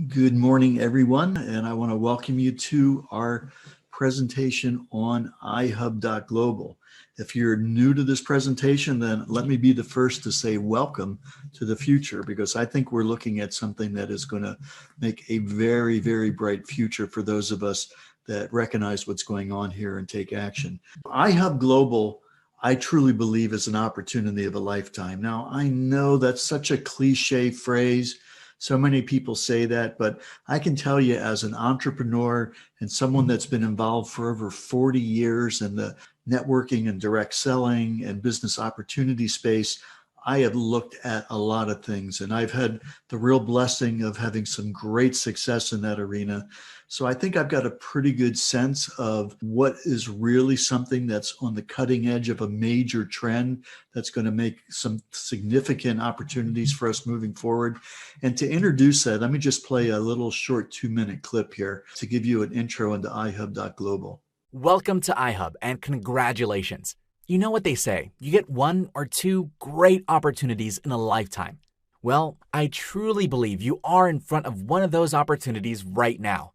Good morning, everyone, and I want to welcome you to our presentation on Ihub.global. If you're new to this presentation, then let me be the first to say welcome to the future, because I think we're looking at something that is going to make a very, very bright future for those of us that recognize what's going on here and take action. Ihub Global, I truly believe, is an opportunity of a lifetime. Now, I know that's such a cliche phrase. So many people say that, but I can tell you as an entrepreneur and someone that's been involved for over 40 years in the networking and direct selling and business opportunity space, I have looked at a lot of things, and I've had the real blessing of having some great success in that arena. So I think I've got a pretty good sense of what is really something that's on the cutting edge of a major trend that's going to make some significant opportunities for us moving forward. And to introduce that, let me just play a little short 2-minute clip here to give you an intro into Ihub.global. Welcome to Ihub, and congratulations. You know what they say, you get one or two great opportunities in a lifetime. Well, I truly believe you are in front of one of those opportunities right now.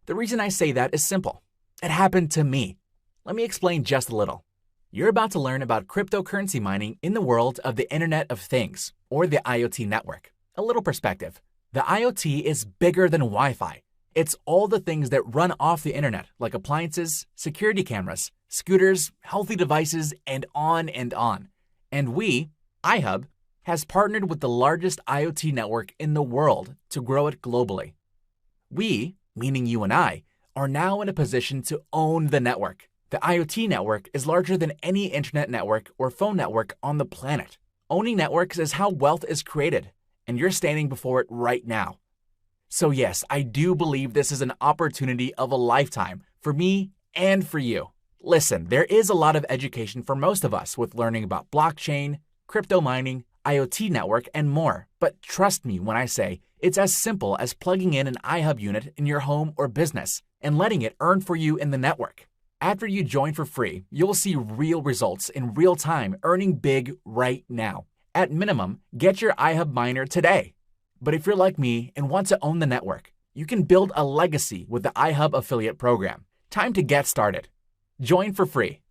The reason I say that is simple. It happened to me. Let me explain just a little. You're about to learn about cryptocurrency mining in the world of the Internet of Things, or the IoT network. A little perspective. The IoT is bigger than Wi-Fi. It's all the things that run off the internet, like appliances, security cameras, scooters, healthy devices, and on and on. And we, Ihub, has partnered with the largest IoT network in the world to grow it globally. We, meaning you and I, are now in a position to own the network. The IoT network is larger than any internet network or phone network on the planet. Owning networks is how wealth is created, and you're standing before it right now. So yes, I do believe this is an opportunity of a lifetime for me and for you. Listen, there is a lot of education for most of us with learning about blockchain, crypto mining, IoT network, and more. But trust me when I say it's as simple as plugging in an Ihub unit in your home or business and letting it earn for you in the network. After you join for free, you'll see real results in real time, earning big right now. At minimum, get your Ihub miner today. But if you're like me and want to own the network, you can build a legacy with the Ihub affiliate program. Time to get started. Join for free.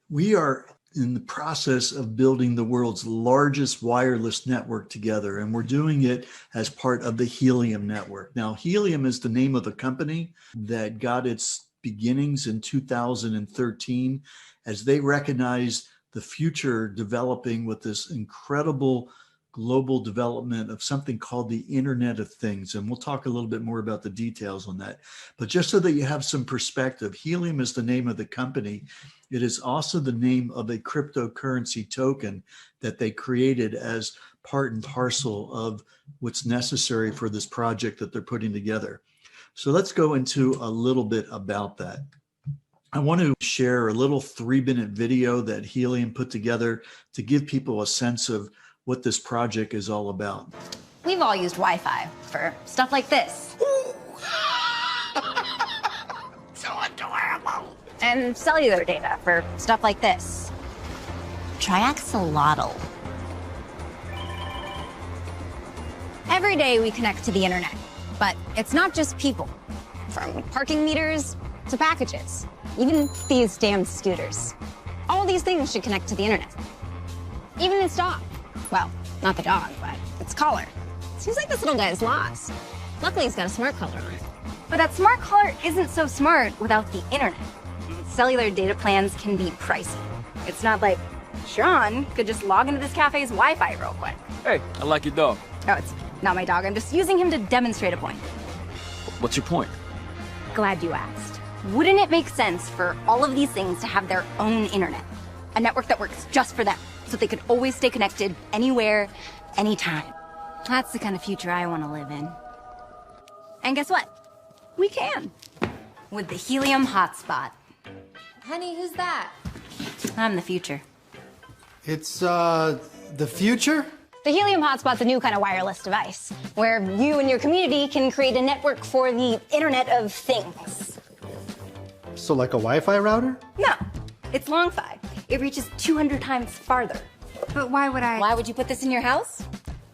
We are in the process of building the world's largest wireless network together, and we're doing it as part of the Helium network. Now, Helium is the name of the company that got its beginnings in 2013 as they recognized the future developing with this incredible global development of something called the Internet of Things. And we'll talk a little bit more about the details on that. But just so that you have some perspective, Helium is the name of the company. It is also the name of a cryptocurrency token that they created as part and parcel of what's necessary for this project that they're putting together. So let's go into a little bit about that. I want to share a little 3-minute video that Helium put together to give people a sense of what this project is all about. We've all used Wi-Fi for stuff like this. So adorable. And cellular data for stuff like this. Triaxolotl. Every day we connect to the internet, but it's not just people. From parking meters to packages, even these damn scooters. All these things should connect to the internet. Even this dog. Well, not the dog, but its collar. Seems like this little guy is lost. Luckily, he's got a smart collar on. But that smart collar isn't so smart without the internet. Cellular data plans can be pricey. It's not like Sean could just log into this cafe's Wi-Fi real quick. Hey, I like your dog. Oh, it's not my dog. I'm just using him to demonstrate a point. What's your point? Glad you asked. Wouldn't it make sense for all of these things to have their own internet? A network that works just for them, so they could always stay connected anywhere, anytime. That's the kind of future I want to live in. And guess what? We can. With the Helium Hotspot. Honey, who's that? I'm the future. It's, the future? The Helium Hotspot's a new kind of wireless device, where you and your community can create a network for the Internet of Things. So like a Wi-Fi router? No, it's long-fi. It reaches 200 times farther. But why would I? Why would you put this in your house?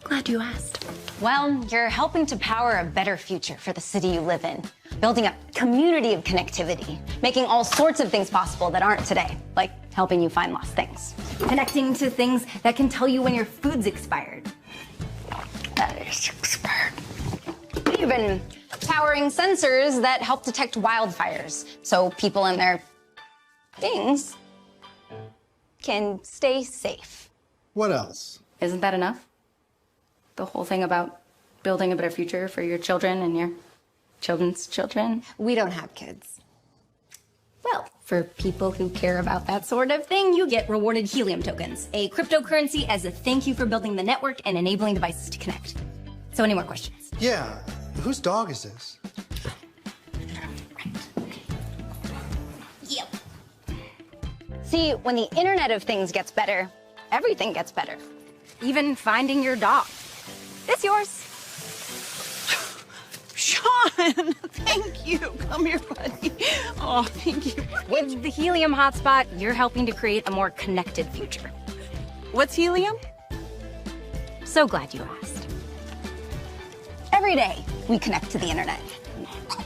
Glad you asked. Well, you're helping to power a better future for the city you live in, building a community of connectivity, making all sorts of things possible that aren't today, like helping you find lost things. Connecting to things that can tell you when your food's expired. That is expired. Even powering sensors that help detect wildfires, so people and their things can stay safe. What else? Isn't that enough? The whole thing about building a better future for your children and your children's children? We don't have kids. Well, for people who care about that sort of thing, you get rewarded Helium tokens, a cryptocurrency as a thank you for building the network and enabling devices to connect. So any more questions? Yeah, whose dog is this? Yep. See, when the Internet of Things gets better, everything gets better. Even finding your dog. It's yours. Sean, thank you. Come here, buddy. Oh, thank you. With the Helium Hotspot, you're helping to create a more connected future. What's helium? So glad you asked. Every day, we connect to the Internet.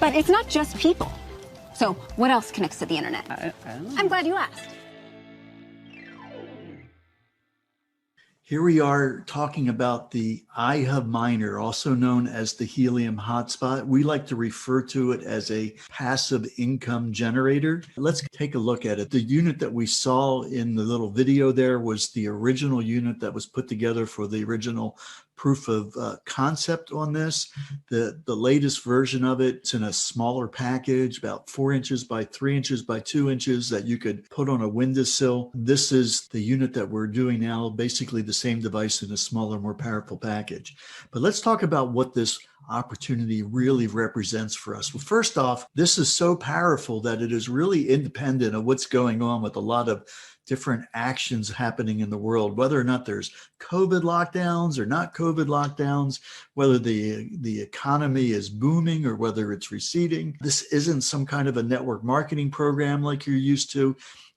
But it's not just people. So what else connects to the Internet? I'm glad you asked. Here we are talking about the Ihub miner, also known as the Helium hotspot. We like to refer to it as a passive income generator. Let's take a look at it. The unit that we saw in the little video there was the original unit that was put together for the original proof of concept on this. The latest version of it's in a smaller package, about 4 inches by 3 inches by 2 inches, that you could put on a windowsill. This is the unit that we're doing now, basically the same device in a smaller, more powerful package. But let's talk about what this opportunity really represents for us. Well, first off, this is so powerful that it is really independent of what's going on with a lot of different actions happening in the world, whether or not there's COVID lockdowns or not COVID lockdowns, whether the economy is booming or whether it's receding. This isn't some kind of a network marketing program like you're used to.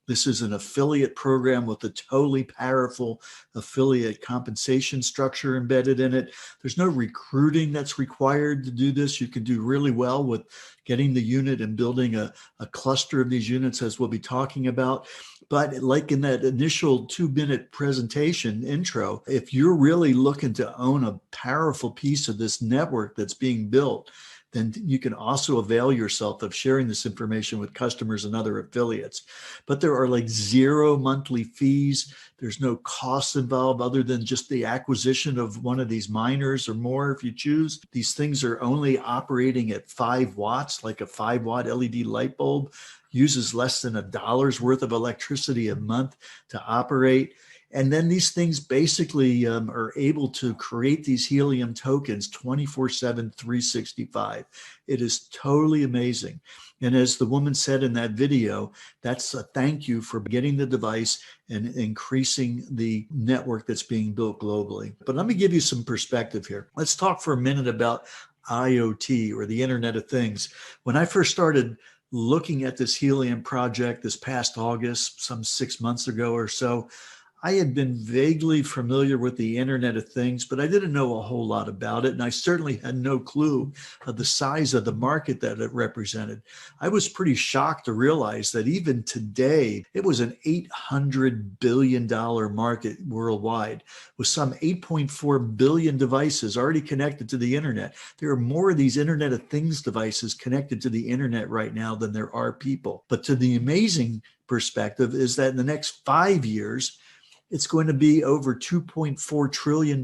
This is an affiliate program with a totally powerful affiliate compensation structure embedded in it. There's no recruiting that's required to do this. You can do really well with getting the unit and building a cluster of these units, as we'll be talking about. But like in that initial 2-minute presentation intro, if you're really looking to own a powerful piece of this network that's being built, then you can also avail yourself of sharing this information with customers and other affiliates. But there are like 0 monthly fees. There's no costs involved other than just the acquisition of one of these miners or more if you choose. These things are only operating at 5 watts, like a 5-watt LED light bulb, uses less than $1 worth of electricity a month to operate. And then these things basically are able to create these helium tokens 24/7, 365. It is totally amazing. And as the woman said in that video, that's a thank you for getting the device and increasing the network that's being built globally. But let me give you some perspective here. Let's talk for a minute about IoT, or the Internet of Things. When I first started looking at this Helium project this past August, some 6 months ago or so, I had been vaguely familiar with the Internet of Things, but I didn't know a whole lot about it. And I certainly had no clue of the size of the market that it represented. I was pretty shocked to realize that even today, it was an $800 billion market worldwide, with some 8.4 billion devices already connected to the Internet. There are more of these Internet of Things devices connected to the Internet right now than there are people. But to the amazing perspective is that in the next 5 years, it's going to be over $2.4 trillion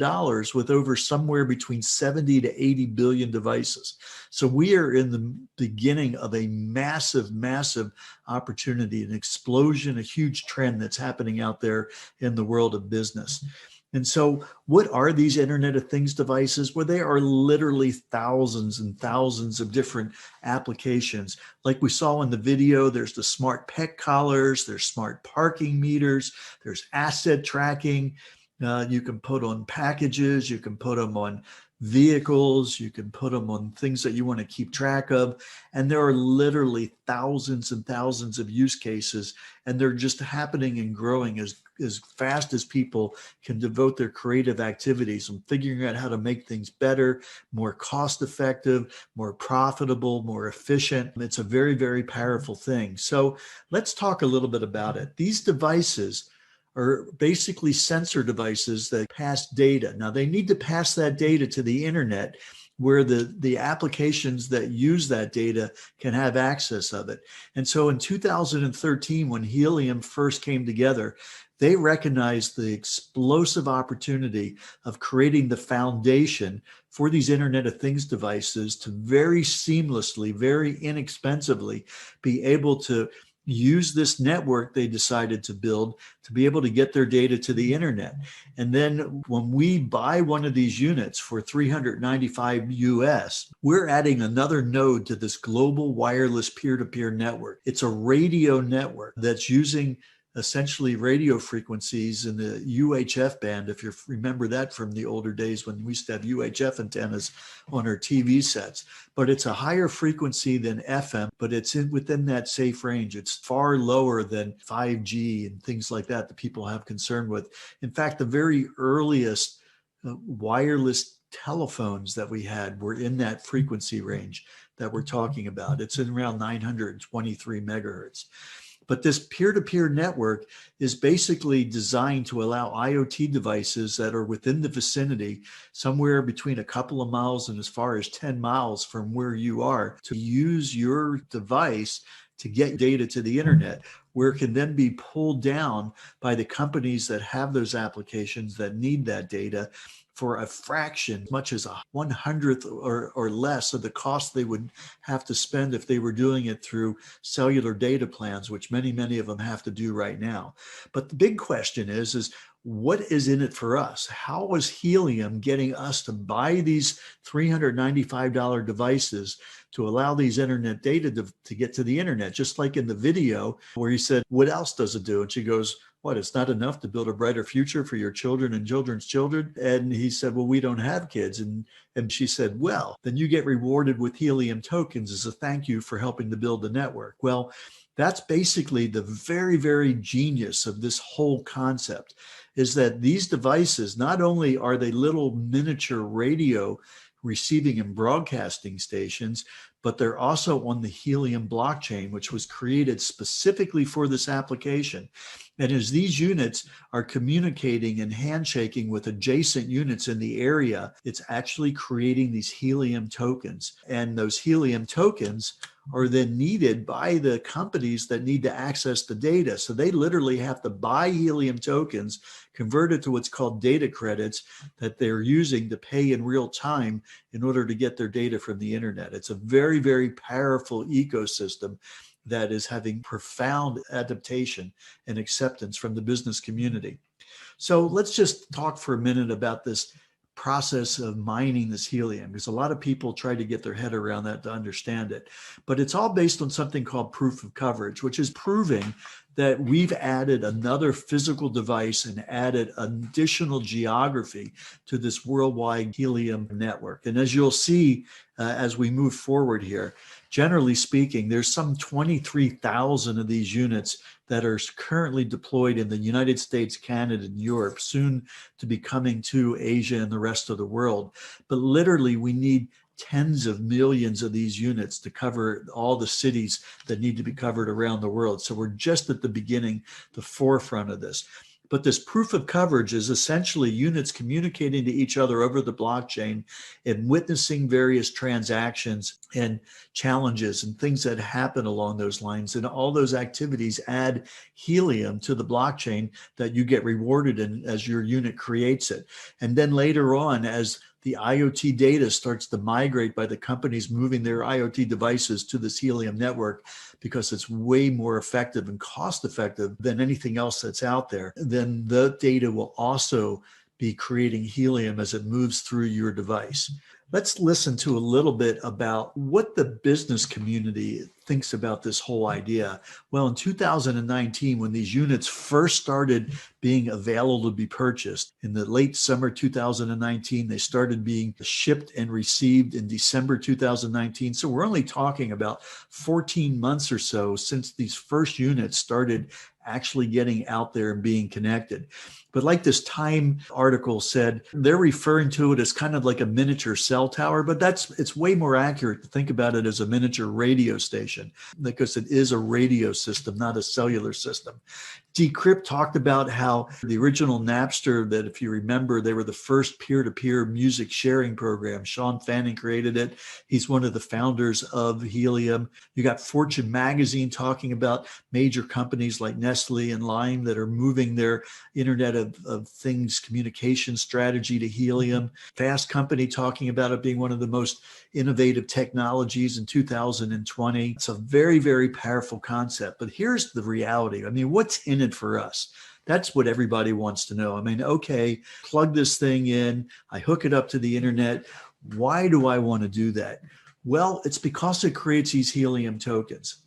with over somewhere between 70 to 80 billion devices. So we are in the beginning of a massive, massive opportunity, an explosion, a huge trend that's happening out there in the world of business. And so what are these Internet of Things devices? Well, they are literally thousands and thousands of different applications. Like we saw in the video, there's the smart pet collars, there's smart parking meters, there's asset tracking. You can put on packages, you can put them on vehicles, you can put them on things that you want to keep track of. And there are literally thousands and thousands of use cases, and they're just happening and growing as fast as people can devote their creative activities and figuring out how to make things better, more cost effective, more profitable, more efficient. It's a very, very powerful thing. So let's talk a little bit about it. These devices are basically sensor devices that pass data. Now they need to pass that data to the internet where the applications that use that data can have access of it. And so in 2013, when Helium first came together, they recognized the explosive opportunity of creating the foundation for these Internet of Things devices to very seamlessly, very inexpensively be able to use this network they decided to build to be able to get their data to the internet. And then when we buy one of these units for $395 US, we're adding another node to this global wireless peer-to-peer network. It's a radio network that's using essentially radio frequencies in the UHF band, if you remember that from the older days when we used to have UHF antennas on our TV sets. But it's a higher frequency than FM, but it's within that safe range. It's far lower than 5G and things like that people have concern with. In fact, the very earliest wireless telephones that we had were in that frequency range that we're talking about. It's in around 923 megahertz. But this peer-to-peer network is basically designed to allow IoT devices that are within the vicinity, somewhere between a couple of miles and as far as 10 miles from where you are, to use your device to get data to the internet, where it can then be pulled down by the companies that have those applications that need that data for a fraction, much as 1/100th or less of the cost they would have to spend if they were doing it through cellular data plans, which many of them have to do right now. But the big question is what is in it for us? How is Helium getting us to buy these $395 devices to allow these internet data to get to the internet? Just like in the video where he said, what else does it do? And she goes, what, it's not enough to build a brighter future for your children and children's children? And he said, well, we don't have kids. And she said, well, then you get rewarded with Helium tokens as a thank you for helping to build the network. Well, that's basically the very, very genius of this whole concept, is that these devices, not only are they little miniature radio receiving and broadcasting stations, but they're also on the Helium blockchain, which was created specifically for this application. And as these units are communicating and handshaking with adjacent units in the area, it's actually creating these Helium tokens. And those Helium tokens are then needed by the companies that need to access the data. So they literally have to buy Helium tokens, convert it to what's called data credits that they're using to pay in real time in order to get their data from the internet. It's a very, very powerful ecosystem that is having profound adaptation and acceptance from the business community. So let's just talk for a minute about this process of mining this helium, because a lot of people try to get their head around that to understand it. But it's all based on something called proof of coverage, which is proving that we've added another physical device and added additional geography to this worldwide helium network. And as you'll see as we move forward here, generally speaking, there's some 23,000 of these units that are currently deployed in the United States, Canada, and Europe, soon to be coming to Asia and the rest of the world. But literally, we need tens of millions of these units to cover all the cities that need to be covered around the world. So we're just at the beginning, the forefront of this. But this proof of coverage is essentially units communicating to each other over the blockchain and witnessing various transactions and challenges and things that happen along those lines. And all those activities add helium to the blockchain that you get rewarded in as your unit creates it. And then later on, as the IoT data starts to migrate by the companies moving their IoT devices to this Helium network, because it's way more effective and cost effective than anything else that's out there, then the data will also be creating helium as it moves through your device. Let's listen to a little bit about what the business community thinks about this whole idea? Well, in 2019, when these units first started being available to be purchased, in the late summer 2019, they started being shipped and received in December 2019. So we're only talking about 14 months or so since these first units started actually getting out there and being connected. But like this Time article said, they're referring to it as kind of like a miniature cell tower, but it's way more accurate to think about it as a miniature radio station, because it is a radio system, not a cellular system. Decrypt talked about how the original Napster, that if you remember, they were the first peer-to-peer music sharing program. Sean Fanning created it. He's one of the founders of Helium. You got Fortune magazine talking about major companies like Nestle and Lime that are moving their Internet of Things communication strategy to Helium. Fast Company talking about it being one of the most innovative technologies in 2020. It's a very, very powerful concept. But here's the reality. I mean, what's in it for us? That's what everybody wants to know. I mean, okay, plug this thing in, I hook it up to the internet. Why do I want to do that? Well, it's because it creates these Helium tokens.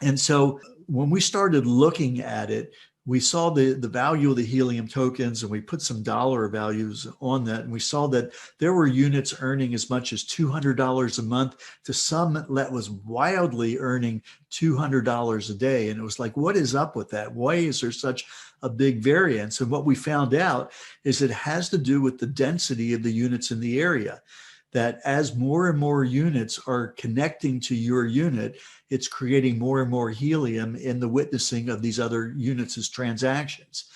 And so when we started looking at it, we saw the value of the Helium tokens, and we put some dollar values on that. And we saw that there were units earning as much as $200 a month to some that was wildly earning $200 a day. And it was like, what is up with that? Why is there such a big variance? And what we found out is it has to do with the density of the units in the area. That as more and more units are connecting to your unit, it's creating more and more helium in the witnessing of these other units as transactions.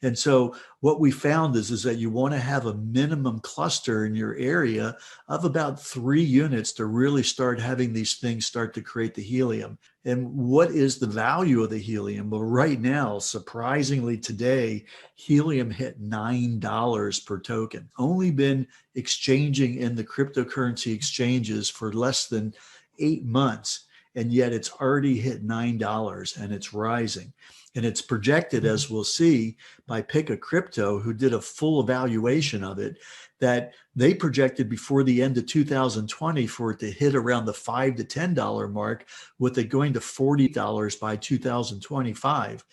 And so what we found is that you want to have a minimum cluster in your area of about 3 units to really start having these things start to create the helium. And what is the value of the helium? Well, right now, surprisingly today, helium hit $9 per token. Only been exchanging in the cryptocurrency exchanges for less than 8 months. And yet it's already hit $9 and it's rising. And it's projected, as we'll see, by Pick a Crypto, who did a full evaluation of it, that they projected before the end of 2020 for it to hit around the $5 to $10 mark, with it going to $40 by 2025.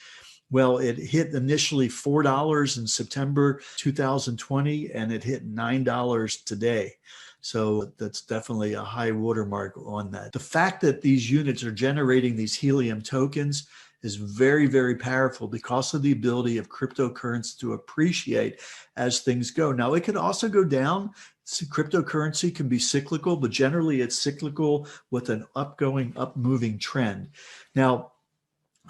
Well, it hit initially $4 in September 2020, and it hit $9 today. So that's definitely a high watermark on that. The fact that these units are generating these helium tokens is very, very powerful because of the ability of cryptocurrency to appreciate as things go. Now, it can also go down. Cryptocurrency can be cyclical, but generally it's cyclical with an up-moving trend. Now,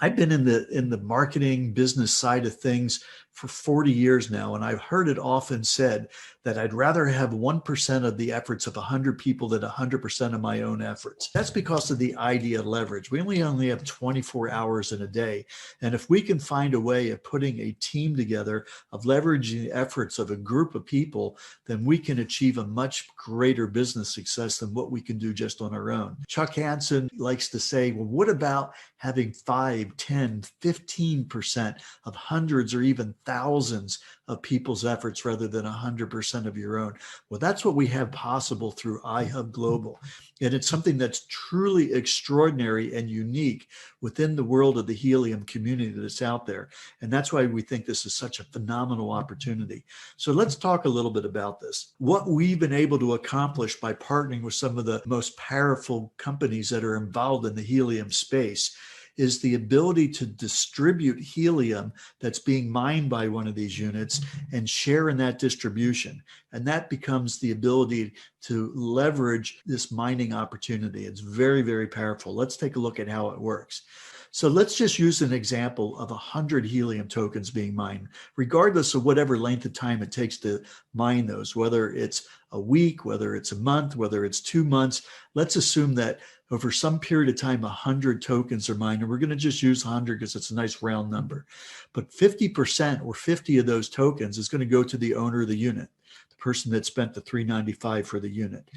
I've been in the marketing business side of things for 40 years now, and I've heard it often said that I'd rather have 1% of the efforts of 100 people than 100% of my own efforts. That's because of the idea of leverage. We only have 24 hours in a day. And if we can find a way of putting a team together, of leveraging the efforts of a group of people, then we can achieve a much greater business success than what we can do just on our own. Chuck Hansen likes to say, well, what about having 5, 10, 15% of hundreds or even thousands of people's efforts rather than 100% of your own? Well, that's what we have possible through Ihub Global. And it's something that's truly extraordinary and unique within the world of the Helium community that's out there. And that's why we think this is such a phenomenal opportunity. So let's talk a little bit about this. What we've been able to accomplish by partnering with some of the most powerful companies that are involved in the Helium space is the ability to distribute helium that's being mined by one of these units and share in that distribution. And that becomes the ability to leverage this mining opportunity. It's very, very powerful. Let's take a look at how it works. So let's just use an example of 100 helium tokens being mined, regardless of whatever length of time it takes to mine those, whether it's a week, whether it's a month, whether it's 2 months. Let's assume that over some period of time, 100 tokens are mined, and we're going to just use 100 because it's a nice round number. But 50% or 50 of those tokens is going to go to the owner of the unit, the person that spent the $3.95 for the unit.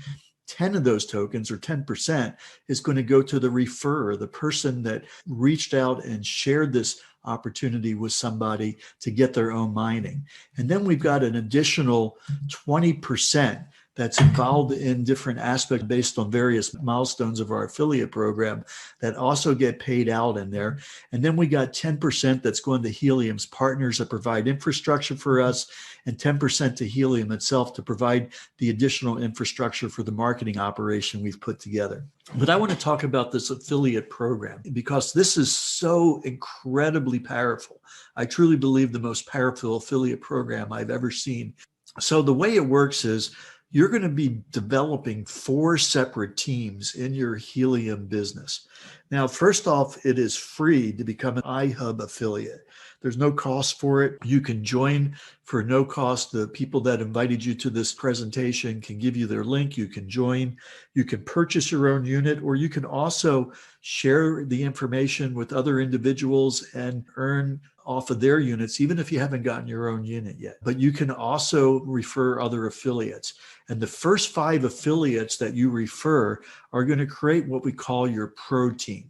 10 of those tokens, or 10%, is going to go to the referrer, the person that reached out and shared this opportunity with somebody to get their own mining. And then we've got an additional 20% that's involved in different aspects based on various milestones of our affiliate program that also get paid out in there. And then we got 10% that's going to Helium's partners that provide infrastructure for us, and 10% to Helium itself to provide the additional infrastructure for the marketing operation we've put together. But I want to talk about this affiliate program because this is so incredibly powerful. I truly believe the most powerful affiliate program I've ever seen. So the way it works is you're going to be developing 4 separate teams in your Helium business. Now, first off, it is free to become an Ihub affiliate. There's no cost for it. You can join for no cost. The people that invited you to this presentation can give you their link. You can join. You can purchase your own unit, or you can also share the information with other individuals and earn off of their units, even if you haven't gotten your own unit yet. But you can also refer other affiliates. And the first 5 affiliates that you refer are going to create what we call your pro team.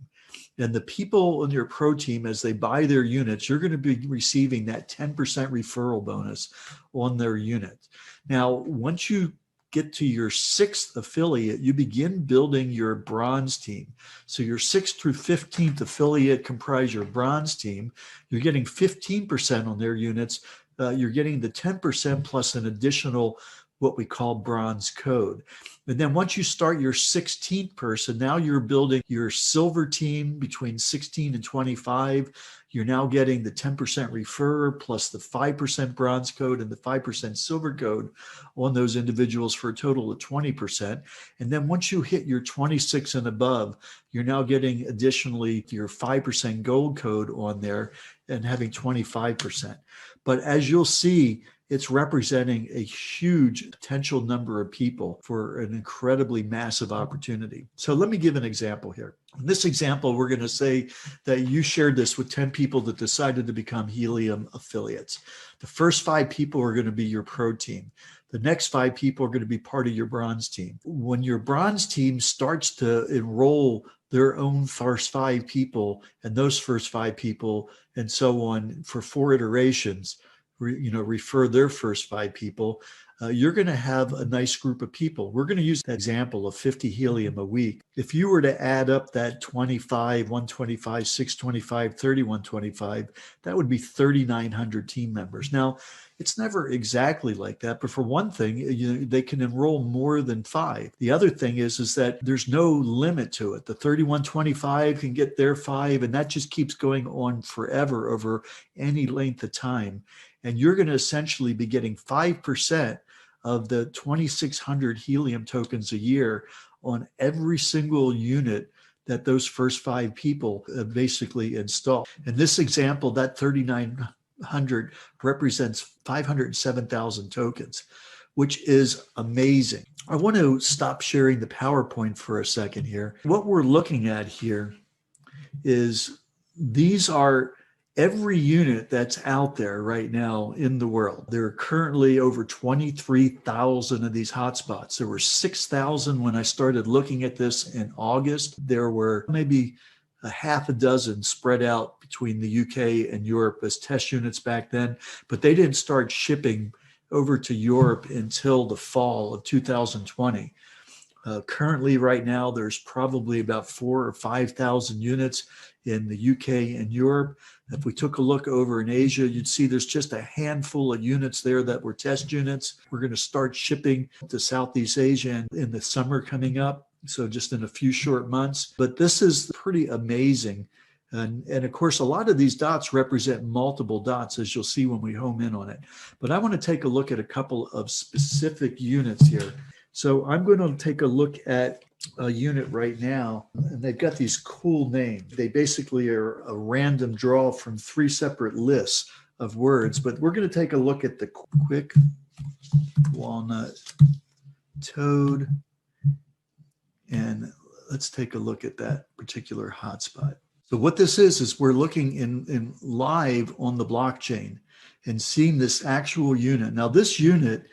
And the people in your pro team, as they buy their units, you're going to be receiving that 10% referral bonus on their unit. Now, once you get to your 6th affiliate, you begin building your bronze team. So your 6th through 15th affiliate comprise your bronze team. You're getting 15% on their units. You're getting the 10% plus an additional what we call bronze code. And then once you start your 16th person, now you're building your silver team between 16 and 25. You're now getting the 10% referrer plus the 5% bronze code and the 5% silver code on those individuals for a total of 20%. And then once you hit your 26 and above, you're now getting additionally your 5% gold code on there and having 25%. But as you'll see, it's representing a huge potential number of people for an incredibly massive opportunity. So let me give an example here. In this example, we're going to say that you shared this with 10 people that decided to become Helium affiliates. The first 5 people are going to be your pro team. The next 5 people are going to be part of your bronze team. When your bronze team starts to enroll their own first 5 people and those first 5 people and so on for 4 iterations, refer their first 5 people, you're going to have a nice group of people. We're going to use that example of 50 Helium a week. If you were to add up that 25, 125, 625, 30, 125, that would be 3,900 team members. Now, it's never exactly like that, but for one thing, they can enroll more than 5. The other thing is that there's no limit to it. The 3125 can get their 5, and that just keeps going on forever over any length of time. And you're going to essentially be getting 5% of the 2,600 Helium tokens a year on every single unit that those first 5 people basically install. In this example, that 3,900 represents 507,000 tokens, which is amazing. I want to stop sharing the PowerPoint for a second here. What we're looking at here is these are every unit that's out there right now in the world. There are currently over 23,000 of these hotspots. There were 6,000 when I started looking at this in August. There were maybe a half a dozen spread out between the UK and Europe as test units back then, but they didn't start shipping over to Europe until the fall of 2020. Currently, right now, there's probably about 4,000 or 5,000 units in the UK and Europe. If we took a look over in Asia, you'd see there's just a handful of units there that were test units. We're going to start shipping to Southeast Asia in the summer coming up, so just in a few short months. But this is pretty amazing. And of course, a lot of these dots represent multiple dots, as you'll see when we home in on it. But I want to take a look at a couple of specific units here. So I'm going to take a look at a unit right now, and they've got these cool names. They basically are a random draw from 3 separate lists of words, but we're going to take a look at the quick walnut toad, and let's take a look at that particular hotspot. So what this is we're looking in live on the blockchain and seeing this actual unit. Now this unit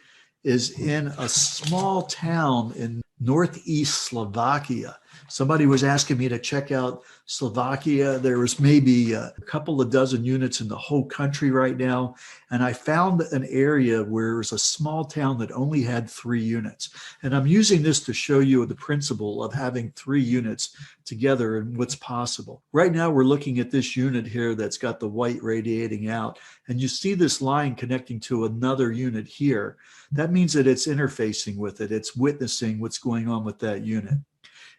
is in a small town in Northeast Slovakia. Somebody was asking me to check out Slovakia. There was maybe a couple of dozen units in the whole country right now. And I found an area where it was a small town that only had 3 units. And I'm using this to show you the principle of having 3 units together and what's possible. Right now, we're looking at this unit here that's got the white radiating out. And you see this line connecting to another unit here. That means that it's interfacing with it. It's witnessing what's going on with that unit.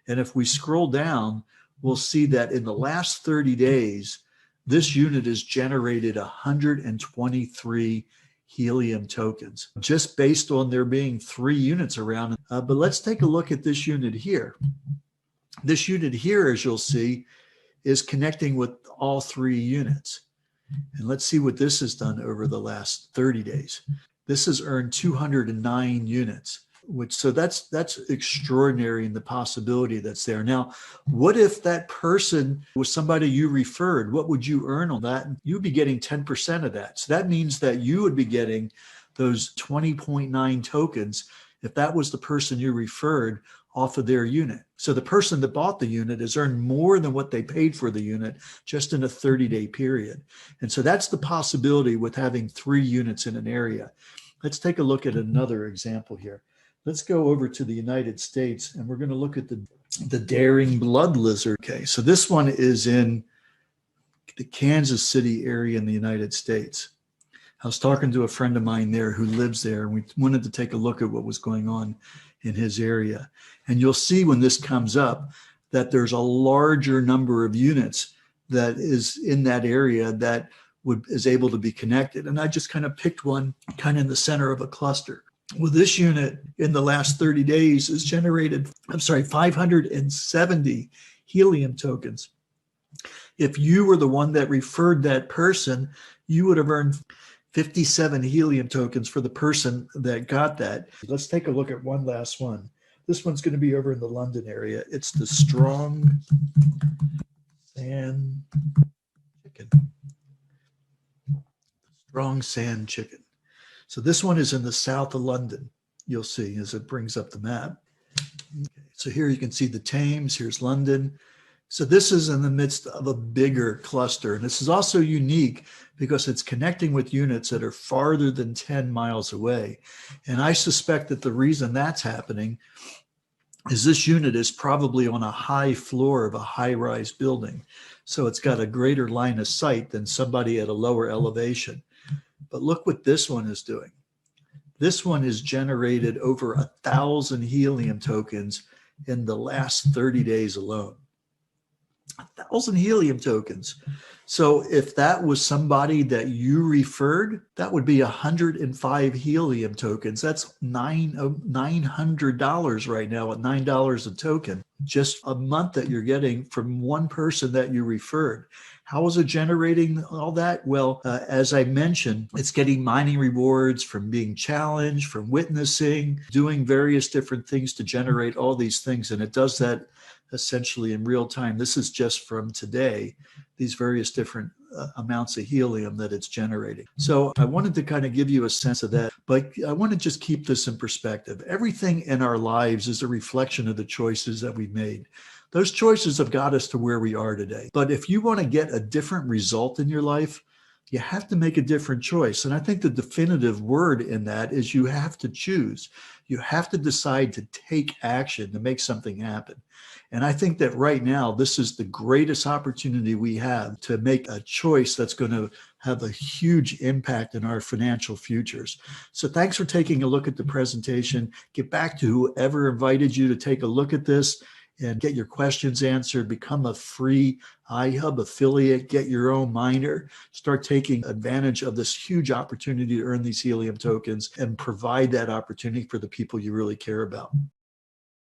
And if we scroll down, we'll see that in the last 30 days, this unit has generated 123 helium tokens, just based on there being 3 units around. But let's take a look at this unit here. This unit here, as you'll see, is connecting with all 3 units. And let's see what this has done over the last 30 days. This has earned 209 units. So that's extraordinary in the possibility that's there. Now, what if that person was somebody you referred? What would you earn on that? You'd be getting 10% of that. So that means that you would be getting those 20.9 tokens if that was the person you referred off of their unit. So the person that bought the unit has earned more than what they paid for the unit just in a 30-day period. And so that's the possibility with having 3 units in an area. Let's take a look at another example here. Let's go over to the United States, and we're going to look at the daring blood lizard. Okay, so this one is in the Kansas City area in the United States. I was talking to a friend of mine there who lives there, and we wanted to take a look at what was going on in his area. And you'll see when this comes up that there's a larger number of units that is in that area that is able to be connected. And I just kind of picked one kind of in the center of a cluster. Well, this unit in the last 30 days has generated, 570 helium tokens. If you were the one that referred that person, you would have earned 57 helium tokens for the person that got that. Let's take a look at one last one. This one's going to be over in the London area. It's the strong sand chicken. Strong sand chicken. So this one is in the south of London, you'll see as it brings up the map. Okay, so here you can see the Thames, here's London. So this is in the midst of a bigger cluster. And this is also unique because it's connecting with units that are farther than 10 miles away. And I suspect that the reason that's happening is this unit is probably on a high floor of a high-rise building. So it's got a greater line of sight than somebody at a lower elevation. But look what this one is doing. This one has generated over 1,000 helium tokens in the last 30 days alone. 1,000 helium tokens. So if that was somebody that you referred, that would be 105 helium tokens. That's $900 right now at $9 a token. Just a month that you're getting from one person that you referred. How is it generating all that? Well, as I mentioned, it's getting mining rewards from being challenged, from witnessing, doing various different things to generate all these things. And it does that essentially in real time. This is just from today, these various different amounts of helium that it's generating. So I wanted to kind of give you a sense of that, but I want to just keep this in perspective. Everything in our lives is a reflection of the choices that we've made. Those choices have got us to where we are today. But if you want to get a different result in your life, you have to make a different choice. And I think the definitive word in that is you have to choose. You have to decide to take action to make something happen. And I think that right now, this is the greatest opportunity we have to make a choice that's going to have a huge impact in our financial futures. So thanks for taking a look at the presentation. Get back to whoever invited you to take a look at this and get your questions answered. Become a free Ihub affiliate, get your own miner, start taking advantage of this huge opportunity to earn these helium tokens and provide that opportunity for the people you really care about.